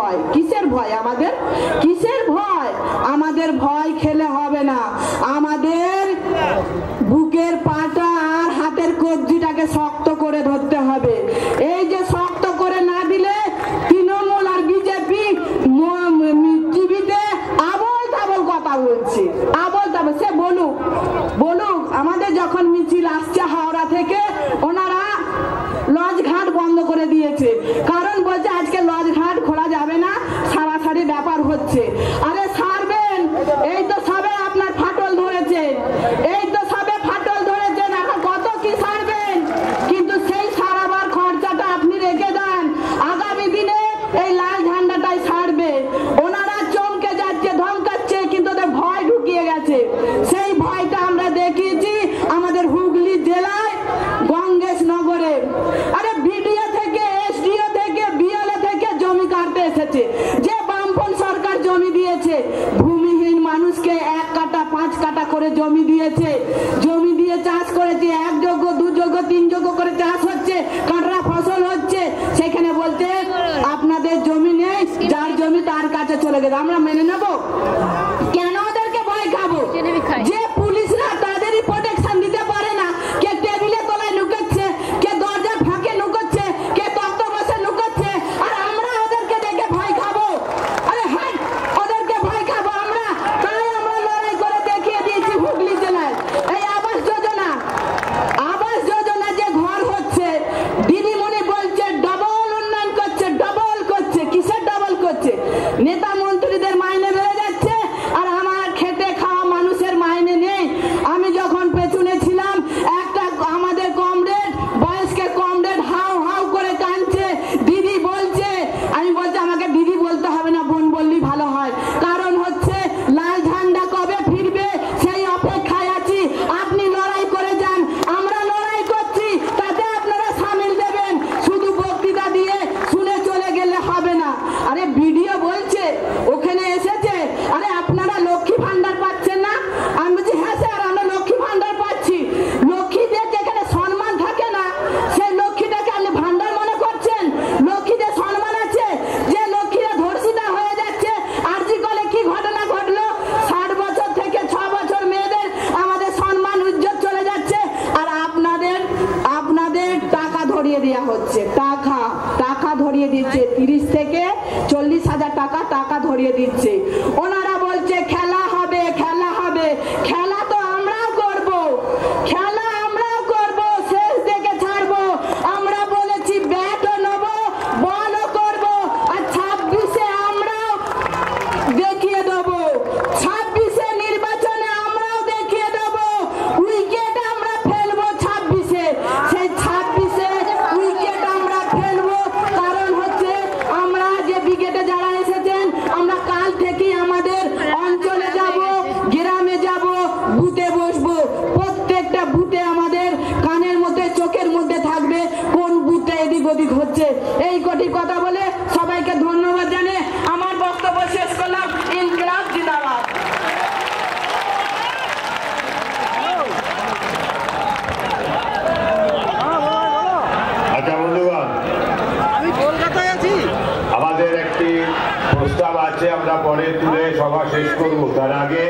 ভয়? কিসের ভয় আমাদের? কিসের ভয়? আমাদের ভয় খেলে হবে না, আমাদের বুকের পাটা আর হাতের কবজিটাকে শক্ত করে ধরতে হবে। এই যে শক্ত করে না দিলে তৃণমূল আর বিজেপি টিভিতে আবল তাবল কথা বলছে, আবল তাবল। সে বলুক বলুক, আমাদের যখন মিছিল আসছে হাওড়া থেকে, ওনারা লজ ঘাট বন্ধ করে দিয়েছে, কারণ বলছে আজকে লজ ঘাট খোলা যাবে না, সারাসারি ব্যাপার হচ্ছে। আরে সারবেন, এই তো সবে আপনার ফাটল ধরেছে, এই তো সবে ফাটল ধরেছেন, এখন কত কি সারবেন? কিন্তু সেই সারাবার খরচাটা আপনি রেখে দেন, আগামী দিনে এই লাল ঝান্ডাটাই সারবে। ওনারা চমকে যাচ্ছে, ধমকাচ্ছে, কিন্তু ওদের ভয় ঢুকিয়ে গেছে। সেই ভয়টা আমরা দেখিয়েছি আমাদের হুগলি জেলায় গঙ্গেশ নগরে। আরে বিডিও থেকে, এসডিও থেকে, বিএলএ থেকে জমি কাটতে এসেছে, যে বামপন সরকার জমি দিয়েছে, ভূমিহীন মানুষকে 1 কাঠা 5 কাঠা করে জমি দিয়েছে, জমি দিয়ে চাষ করেছে, 1 যোগ্য 2 যোগ্য 3 যোগ্য করে চাষ হচ্ছে, কাঁকড়া ফসল হচ্ছে। সেখানে বলতে আপনাদের জমি নেই, যার জমি তার কাছে চলে গেছে। আমরা মেনে নেব? কেন ওদেরকে ভয় খাবো? যে পুলিশরা তাদেরই প্রোটেকশন দিতে পারে না, কে টেবিলে তলায় লুকাচ্ছে, কে দরজার ফাঁকে লুকাচ্ছে, কে তক্ত বসে লুকাচ্ছে, আর আমরা ওদেরকে দেখে ভয় খাবো? আরে হ্যাঁ, ওদেরকে ভয় খাবো আমরা? তাই আমরা লড়াই করে দেখিয়ে দিয়েছি হুগলি জেলায়। এই আবাস যোজনা, আবাস যোজনা যে ঘর হচ্ছে, দিদিমণি বলছে ডবল উন্নয়ন করছে, ডবল করছে। কিসের ডবল করছে? নেতা মন্ত্রীদের মাইনে বেড়ে যাচ্ছে, আর আমার খেটে খাওয়া মানুষের মাইনে নেই। আমি যখন পেছনে ছিলাম, একটা আমাদের কমরেড, বয়স্ক কমরেড হাউ হাউ করে কাঁদছে, দিদি বলছে। আমি বলছি আমাকে দিদি বলতে হবে না, বোন বললেই ভালো হয়, কারণ হচ্ছে লাল ঝান্ডা কবে ফিরবে সেই অপেক্ষায় আছি। আপনি লড়াই করে যান, আমরা লড়াই করছি, তাতে আপনারা সামিল দেবেন। শুধু বক্তৃতা দিয়ে শুনে চলে গেলে হবে না। আরে ভিডিও বলছে, ওখানে এসেছে, আরে আপনারা লক্ষ্মী ভান্ডার পাচ্ছেন না? আমি বলছি হ্যাঁ স্যার, আমরা লক্ষ্মী ভান্ডার পাচ্ছি। লক্ষ্মীদের যেখানে সম্মান থাকে না, সেই লক্ষ্মীটাকে আপনি ভান্ডার মনে করছেন? লক্ষ্মীদের সম্মান আছে। যে লক্ষ্মীরা ধর্ষিতা হয়ে যাচ্ছে, আরজি কলে কি ঘটনা ঘটলো, 60 বছর থেকে 6 বছর মেয়েদের আমাদের সম্মান উজ্জ্বল চলে যাচ্ছে, আর আপনাদের টাকা ধরিয়ে দেওয়া হচ্ছে। টাকা ধরিয়ে দিচ্ছে, 30 থেকে 40 হাজার টাকা ধরিয়ে দিচ্ছে। ওনারা বলছে খেলা হবে, খেলা হবে। খেলা তো আমরাও করব, খেলা আমরাও করব, শেষ দেখে ছাড়বো। আমরা বলেছি ব্যাটও নেবো, বলও করবো, আর 26-এ আমরাও দেখিয়ে দেবো। 26-এ নির্বাচনে আমরাও দেখিয়ে দেবো, উইকেট আমরা ফেলবো 26-এ। সেই 26-এ উইকেট আমরা ফেলবো, কারণ হচ্ছে আমরা যে ব্রিগেডে যারা এসেছেন, আমরা কাল থেকে আমাদের অঞ্চলে যাব, গ্রামে যাব, বুথে বসবো। প্রত্যেকটা বুথে আমাদের কানের মধ্যে, চোখের মধ্যে থাকবে কোন বুথে এদিক ওদিক হচ্ছে। এই কটি কথা বলে সবাইকে ধন্যবাদ জানিয়ে আমার বক্তব্য শেষ করলাম। ইনকিলাব জিন্দাবাদ। আচ্ছা বন্ধুগণ, আমি কলকাতায় আছি। আমাদের একটি প্রস্তাব আছে, আমরা পরে তুলে সভা শেষ করবো। তার আগে